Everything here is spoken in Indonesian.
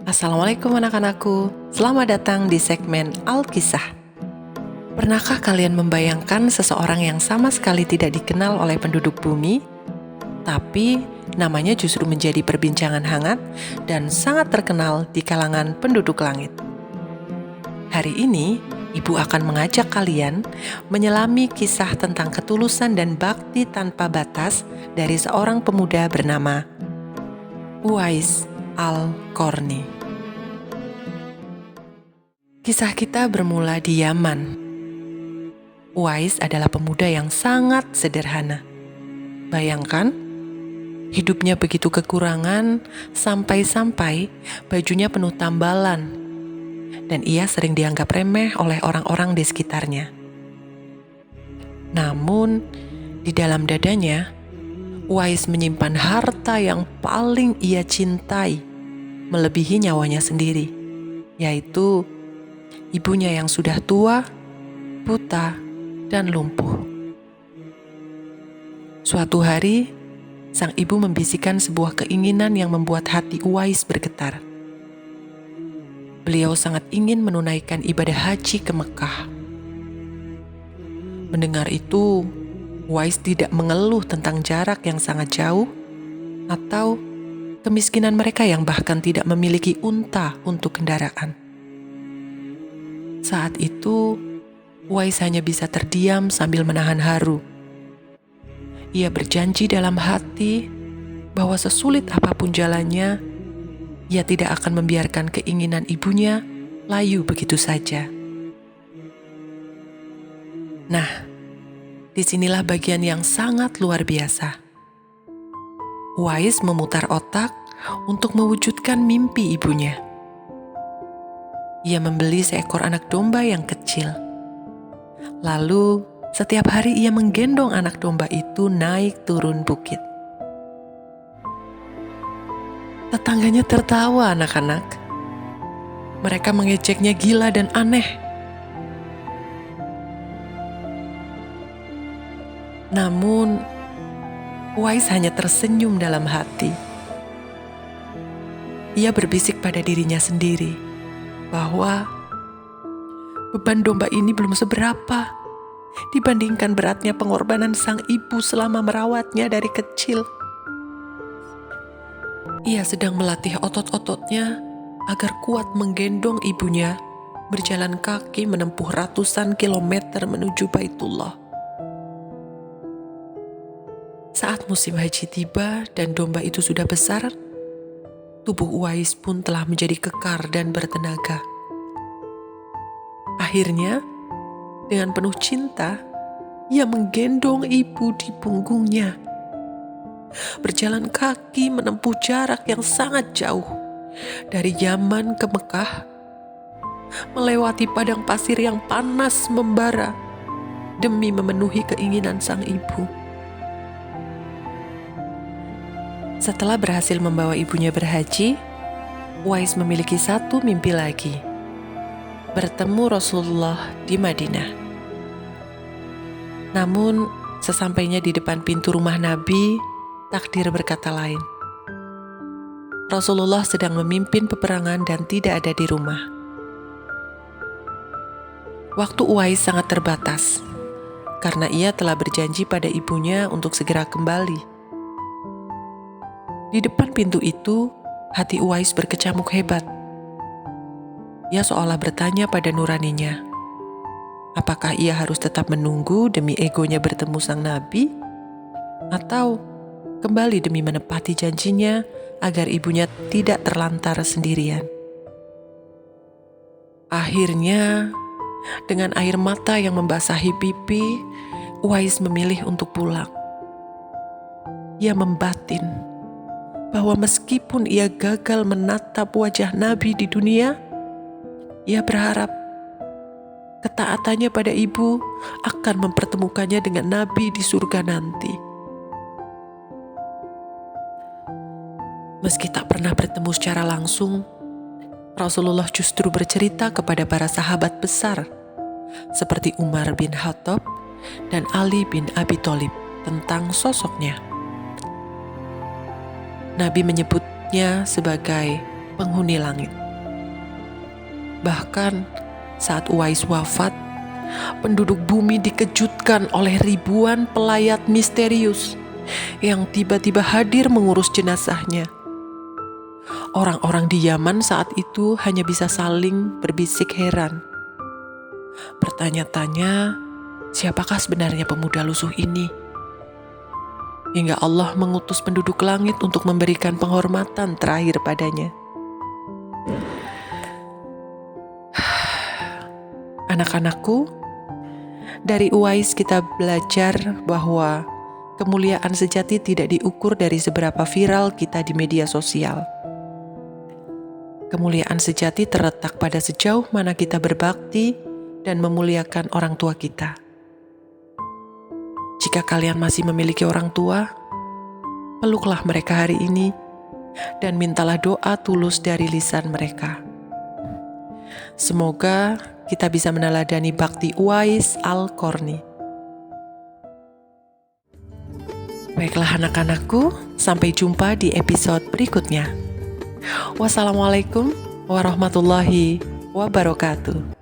Assalamualaikum anak-anakku, selamat datang di segmen Alkisah. Pernahkah kalian membayangkan seseorang yang sama sekali tidak dikenal oleh penduduk bumi, tapi namanya justru menjadi perbincangan hangat dan sangat terkenal di kalangan penduduk langit? Hari ini, Ibu akan mengajak kalian menyelami kisah tentang ketulusan dan bakti tanpa batas dari seorang pemuda bernama Uwais Al-Qarni. Kisah kita bermula di Yaman. Uwais adalah pemuda yang sangat sederhana. Bayangkan, hidupnya begitu kekurangan sampai-sampai bajunya penuh tambalan, dan ia sering dianggap remeh oleh orang-orang di sekitarnya. Namun, di dalam dadanya, Uwais menyimpan harta yang paling ia cintai, melebihi nyawanya sendiri, yaitu ibunya yang sudah tua, buta, dan lumpuh. Suatu hari, sang ibu membisikkan sebuah keinginan yang membuat hati Uwais bergetar. Beliau sangat ingin menunaikan ibadah haji ke Mekah. Mendengar itu, Uwais tidak mengeluh tentang jarak yang sangat jauh atau kemiskinan mereka yang bahkan tidak memiliki unta untuk kendaraan. Saat itu, Uwais hanya bisa terdiam sambil menahan haru. Ia berjanji dalam hati bahwa sesulit apapun jalannya, ia tidak akan membiarkan keinginan ibunya layu begitu saja. Nah, disinilah bagian yang sangat luar biasa. Uwais memutar otak untuk mewujudkan mimpi ibunya. Ia membeli seekor anak domba yang kecil. Lalu, setiap hari ia menggendong anak domba itu naik turun bukit. Tetangganya tertawa anak-anak. Mereka mengejeknya gila dan aneh. Namun, Uwais hanya tersenyum dalam hati. Ia berbisik pada dirinya sendiri bahwa beban domba ini belum seberapa dibandingkan beratnya pengorbanan sang ibu selama merawatnya dari kecil. Ia sedang melatih otot-ototnya agar kuat menggendong ibunya berjalan kaki menempuh ratusan kilometer menuju Baitullah. Saat musim haji tiba dan domba itu sudah besar, tubuh Uwais pun telah menjadi kekar dan bertenaga. Akhirnya, dengan penuh cinta, ia menggendong ibu di punggungnya. Berjalan kaki menempuh jarak yang sangat jauh dari Yaman ke Mekah, melewati padang pasir yang panas membara demi memenuhi keinginan sang ibu. Setelah berhasil membawa ibunya berhaji, Uwais memiliki satu mimpi lagi, bertemu Rasulullah di Madinah. Namun, sesampainya di depan pintu rumah Nabi, takdir berkata lain. Rasulullah sedang memimpin peperangan dan tidak ada di rumah. Waktu Uwais sangat terbatas, karena ia telah berjanji pada ibunya untuk segera kembali. Di depan pintu itu, hati Uwais berkecamuk hebat. Ia seolah bertanya pada nuraninya, apakah ia harus tetap menunggu demi egonya bertemu sang Nabi? Atau kembali demi menepati janjinya agar ibunya tidak terlantar sendirian? Akhirnya, dengan air mata yang membasahi pipi, Uwais memilih untuk pulang. Ia membatin bahwa meskipun ia gagal menatap wajah Nabi di dunia, ia berharap ketaatannya pada ibu akan mempertemukannya dengan Nabi di surga nanti. Meski tak pernah bertemu secara langsung, Rasulullah justru bercerita kepada para sahabat besar seperti Umar bin Khattab dan Ali bin Abi Thalib tentang sosoknya. Nabi menyebutnya sebagai penghuni langit. Bahkan saat Uwais wafat, penduduk bumi dikejutkan oleh ribuan pelayat misterius yang tiba-tiba hadir mengurus jenazahnya. Orang-orang di Yaman saat itu hanya bisa saling berbisik heran. Bertanya-tanya, siapakah sebenarnya pemuda lusuh ini? Hingga Allah mengutus penduduk langit untuk memberikan penghormatan terakhir padanya. Anak-anakku, dari Uwais kita belajar bahwa kemuliaan sejati tidak diukur dari seberapa viral kita di media sosial. Kemuliaan sejati terletak pada sejauh mana kita berbakti dan memuliakan orang tua kita. Jika kalian masih memiliki orang tua, peluklah mereka hari ini dan mintalah doa tulus dari lisan mereka. Semoga kita bisa meneladani bakti Uwais Al-Qarni. Baiklah anak-anakku, sampai jumpa di episode berikutnya. Wassalamualaikum warahmatullahi wabarakatuh.